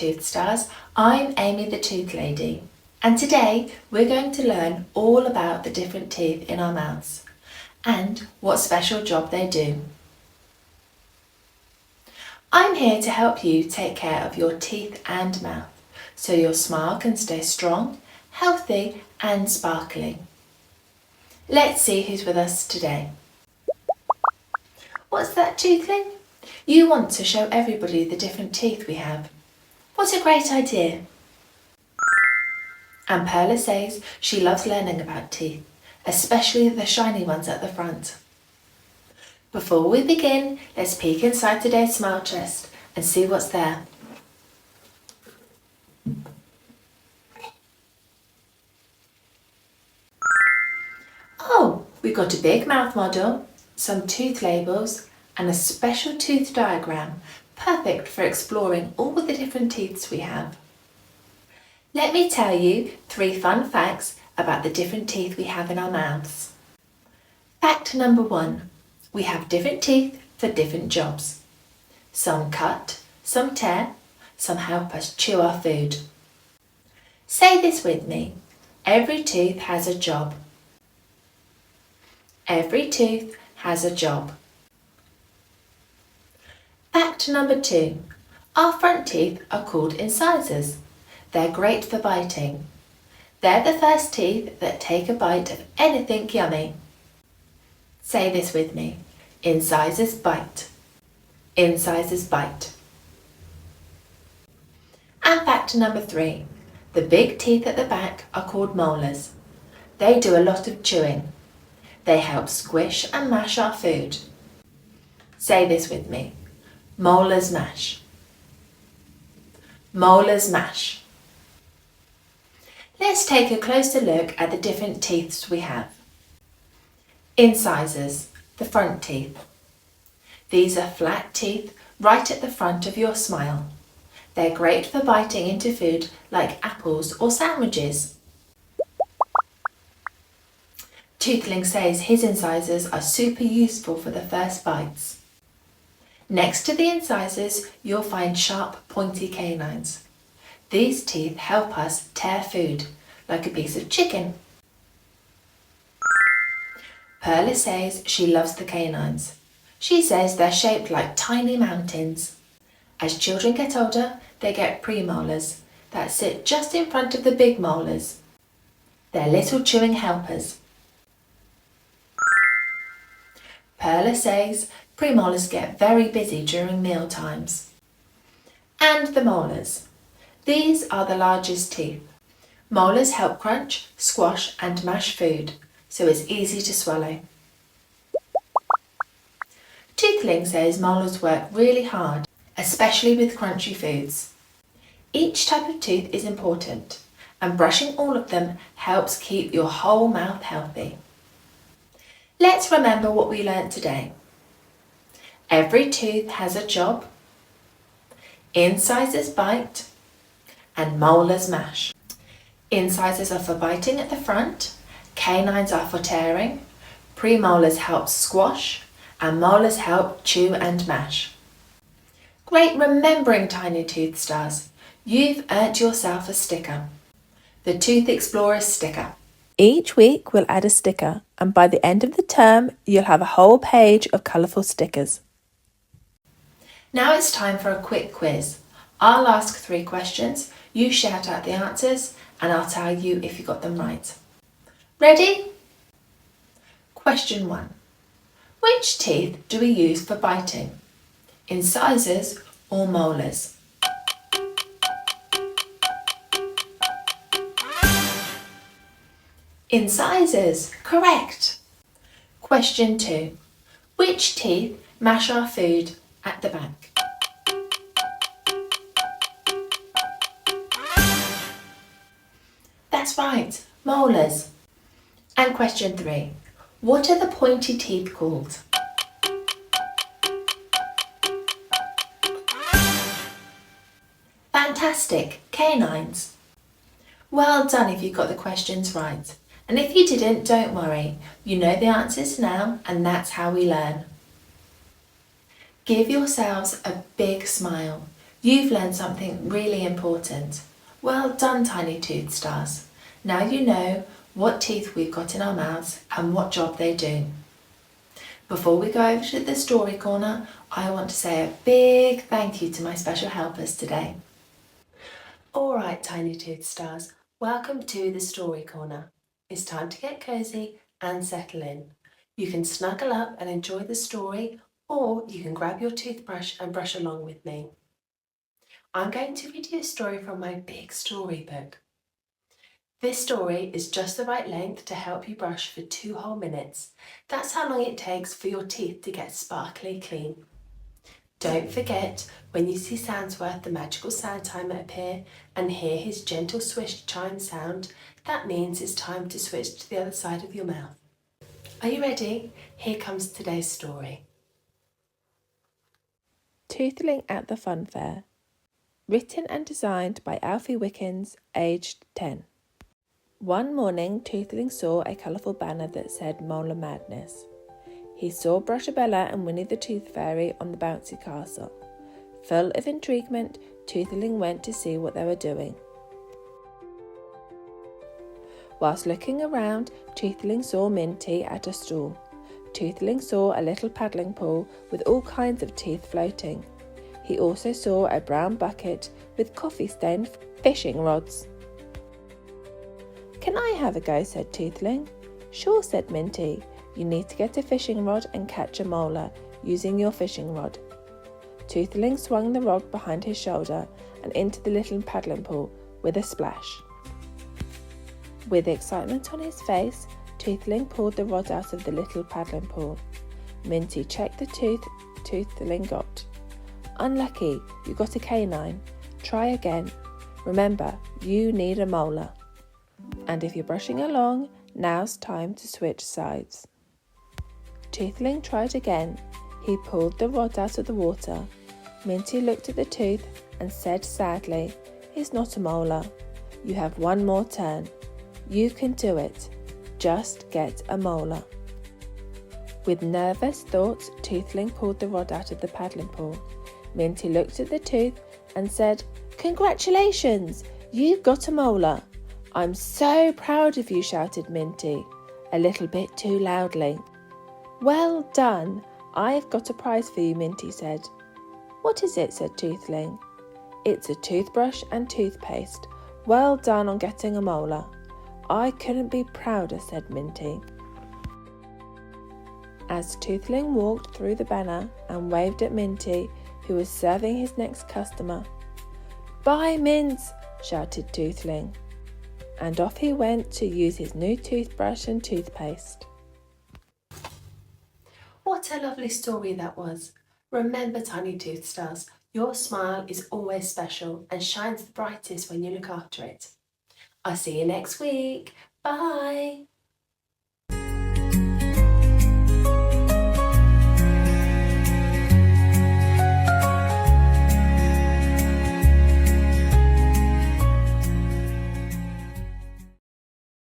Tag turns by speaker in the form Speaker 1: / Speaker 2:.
Speaker 1: Tooth Stars. I'm Amy the Tooth Lady, and today we're going to learn all about the different teeth in our mouths and what special job they do. I'm here to help you take care of your teeth and mouth so your smile can stay strong, healthy and sparkling. Let's see who's with us today. What's that, Toothling? You want to show everybody the different teeth we have. What a great idea! And Pearla says she loves learning about teeth, especially the shiny ones at the front. Before we begin, let's peek inside today's smile chest and see what's there. Oh, we've got a big mouth model, some tooth labels and a special tooth diagram, perfect for exploring all the different teeths we have. Let me tell you 3 fun facts about the different teeth we have in our mouths. Fact number 1, we have different teeth for different jobs. Some cut, some tear, some help us chew our food. Say this with me, every tooth has a job. Every tooth has a job. Fact number 2, our front teeth are called incisors. They're great for biting. They're the first teeth that take a bite of anything yummy. Say this with me, incisors bite. Incisors bite. And fact number 3, the big teeth at the back are called molars. They do a lot of chewing. They help squish and mash our food. Say this with me, molars mash. Molars mash. Let's take a closer look at the different teeths we have. Incisors, the front teeth. These are flat teeth right at the front of your smile. They're great for biting into food like apples or sandwiches. Toothling says his incisors are super useful for the first bites. Next to the incisors, you'll find sharp, pointy canines. These teeth help us tear food, like a piece of chicken. Pearla says she loves the canines. She says they're shaped like tiny mountains. As children get older, they get premolars that sit just in front of the big molars. They're little chewing helpers. Pearla says premolars get very busy during meal times. And the molars. These are the largest teeth. Molars help crunch, squash and mash food, so it's easy to swallow. Toothling says molars work really hard, especially with crunchy foods. Each type of tooth is important, and brushing all of them helps keep your whole mouth healthy. Let's remember what we learnt today. Every tooth has a job. Incisors bite and molars mash. Incisors are for biting at the front, canines are for tearing, premolars help squash, and molars help chew and mash. Great remembering, tiny tooth stars. You've earned yourself a sticker. The Tooth Explorer sticker. Each week we'll add a sticker, and by the end of the term you'll have a whole page of colourful stickers. Now it's time for a quick quiz. I'll ask 3 questions, you shout out the answers, and I'll tell you if you got them right. Ready? Question 1. Which teeth do we use for biting? Incisors or molars? Incisors, correct. Question 2. Which teeth mash our food at the back? That's right, molars. And question 3. What are the pointy teeth called? Fantastic, canines. Well done if you got the questions right. And if you didn't, don't worry. You know the answers now, and that's how we learn. Give yourselves a big smile. You've learned something really important. Well done, tiny tooth stars. Now you know what teeth we've got in our mouths and what job they do. Before we go over to the story corner, I want to say a big thank you to my special helpers today. Alright, tiny tooth stars, welcome to the story corner. It's time to get cosy and settle in. You can snuggle up and enjoy the story, or you can grab your toothbrush and brush along with me. I'm going to read you a story from my big storybook. This story is just the right length to help you brush for 2 whole minutes. That's how long it takes for your teeth to get sparkly clean. Don't forget, when you see Sandsworth the magical sound timer appear and hear his gentle swish chime sound, that means it's time to switch to the other side of your mouth. Are you ready? Here comes today's story.
Speaker 2: Toothling at the Fun Fair. Written and designed by Alfie Wickens, aged 10. One morning, Toothling saw a colourful banner that said Molar Madness. He saw Brushabella and Winnie the Tooth Fairy on the bouncy castle. Full of intriguement, Toothling went to see what they were doing. Whilst looking around, Toothling saw Minty at a stall. Toothling saw a little paddling pool with all kinds of teeth floating. He also saw a brown bucket with coffee-stained fishing rods. "Can I have a go?" said Toothling. "Sure," said Minty. "You need to get a fishing rod and catch a molar using your fishing rod." Toothling swung the rod behind his shoulder and into the little paddling pool with a splash. With excitement on his face, Toothling pulled the rod out of the little paddling pool. Minty checked the tooth Toothling got. "Unlucky, you got a canine. Try again. Remember, you need a molar. And if you're brushing along, now's time to switch sides." Toothling tried again. He pulled the rod out of the water. Minty looked at the tooth and said sadly, "It's not a molar. You have one more turn. You can do it. Just get a molar." With nervous thoughts, Toothling pulled the rod out of the paddling pool. Minty looked at the tooth and said, "Congratulations! You've got a molar." "I'm so proud of you," shouted Minty, a little bit too loudly. "Well done! I've got a prize for you," Minty said. "What is it?" said Toothling. "It's a toothbrush and toothpaste. Well done on getting a molar." "I couldn't be prouder," said Minty. As Toothling walked through the banner and waved at Minty, who was serving his next customer, "Bye, Mints!" shouted Toothling. And off he went to use his new toothbrush and toothpaste.
Speaker 1: What a lovely story that was. Remember, tiny tooth stars, your smile is always special and shines the brightest when you look after it. I'll see you next week. Bye!